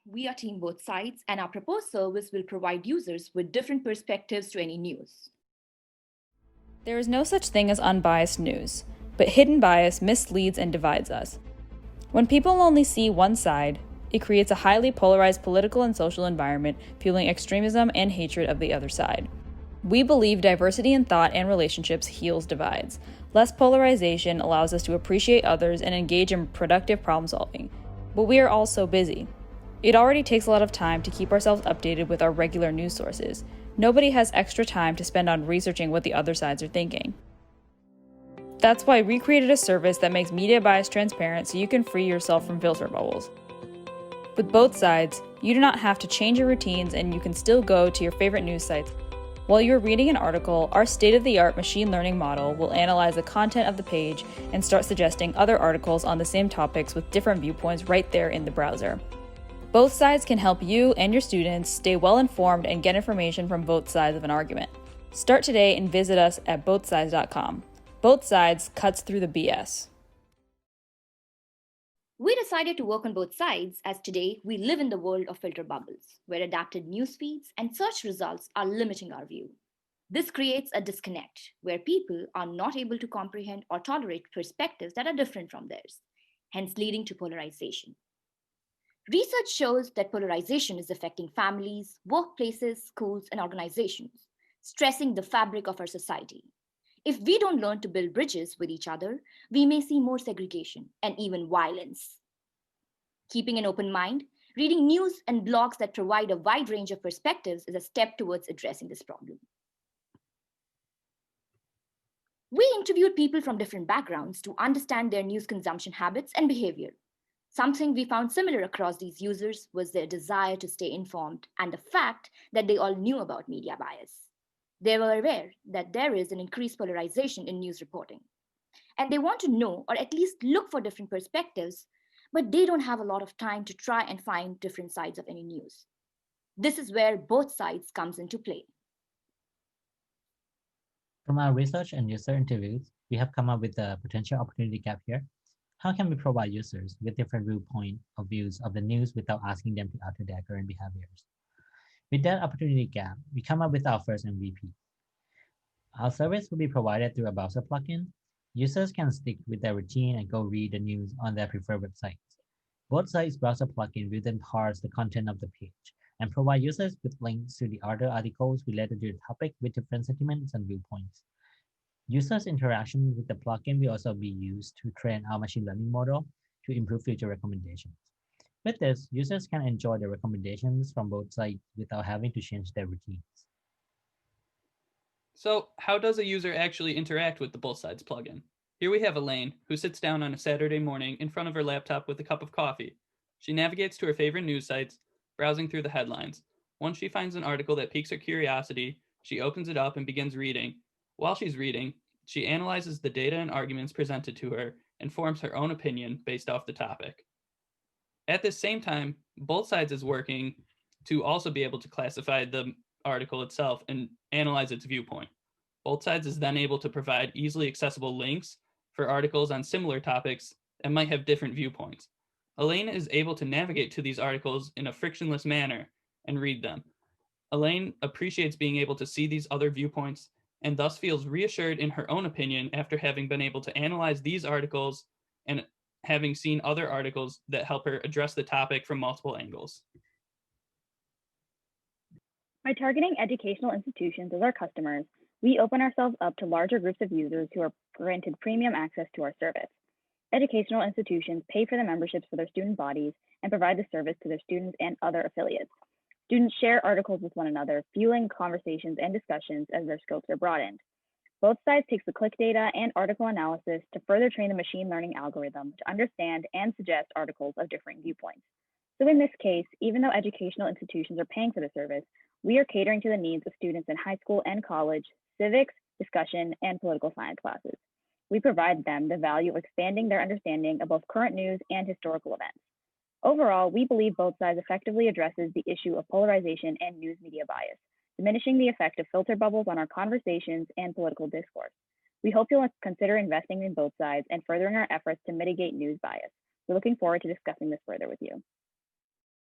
We are Team Both Sides, and our proposed service will provide users with different perspectives to any news. There is no such thing as unbiased news, but hidden bias misleads and divides us. When people only see one side, it creates a highly polarized political and social environment, fueling extremism and hatred of the other side. We believe diversity in thought and relationships heals divides. Less polarization allows us to appreciate others and engage in productive problem solving. But we are all so busy. It already takes a lot of time to keep ourselves updated with our regular news sources. Nobody has extra time to spend on researching what the other sides are thinking. That's why we created a service that makes media bias transparent so you can free yourself from filter bubbles. With Both Sides, you do not have to change your routines and you can still go to your favorite news sites. While you're reading an article, our state-of-the-art machine learning model will analyze the content of the page and start suggesting other articles on the same topics with different viewpoints right there in the browser. Both Sides can help you and your students stay well-informed and get information from both sides of an argument. Start today and visit us at BothSides.com. Both Sides cuts through the BS. We decided to work on both sides as today we live in the world of filter bubbles, where adapted news feeds and search results are limiting our view. This creates a disconnect where people are not able to comprehend or tolerate perspectives that are different from theirs, hence leading to polarization. Research shows that polarization is affecting families, workplaces, schools, and organizations, stressing the fabric of our society. If we don't learn to build bridges with each other, we may see more segregation and even violence. Keeping an open mind, reading news and blogs that provide a wide range of perspectives is a step towards addressing this problem. We interviewed people from different backgrounds to understand their news consumption habits and behavior. Something we found similar across these users was their desire to stay informed and the fact that they all knew about media bias. They were aware that there is an increased polarization in news reporting. And they want to know or at least look for different perspectives, but they don't have a lot of time to try and find different sides of any news. This is where both sides comes into play. From our research and user interviews, we have come up with a potential opportunity gap here. How can we provide users with different viewpoint of views of the news without asking them to alter their current behaviors? With that opportunity gap, we come up with our first MVP. Our service will be provided through a browser plugin. Users can stick with their routine and go read the news on their preferred websites. Both sides browser plugin will then parse the content of the page and provide users with links to the other articles related to the topic with different sentiments and viewpoints. Users' interaction with the plugin will also be used to train our machine learning model to improve future recommendations. With this, users can enjoy the recommendations from both sides without having to change their routines. So, how does a user actually interact with the Both Sides plugin? Here we have Elaine, who sits down on a Saturday morning in front of her laptop with a cup of coffee. She navigates to her favorite news sites, browsing through the headlines. Once she finds an article that piques her curiosity, she opens it up and begins reading. While she's reading, she analyzes the data and arguments presented to her and forms her own opinion based off the topic. At the same time, Both Sides is working to also be able to classify the article itself and analyze its viewpoint. Both Sides is then able to provide easily accessible links for articles on similar topics that might have different viewpoints. Elaine is able to navigate to these articles in a frictionless manner and read them. Elaine appreciates being able to see these other viewpoints and thus feels reassured in her own opinion after having been able to analyze these articles and having seen other articles that help her address the topic from multiple angles. By targeting educational institutions as our customers, we open ourselves up to larger groups of users who are granted premium access to our service. Educational institutions pay for the memberships for their student bodies and provide the service to their students and other affiliates. Students share articles with one another, fueling conversations and discussions as their scopes are broadened. Both Sides takes the click data and article analysis to further train the machine learning algorithm to understand and suggest articles of differing viewpoints. So in this case, even though educational institutions are paying for the service, we are catering to the needs of students in high school and college, civics, discussion, and political science classes. We provide them the value of expanding their understanding of both current news and historical events. Overall, we believe Both Sides effectively addresses the issue of polarization and news media bias, diminishing the effect of filter bubbles on our conversations and political discourse. We hope you'll consider investing in Both Sides and furthering our efforts to mitigate news bias. We're looking forward to discussing this further with you.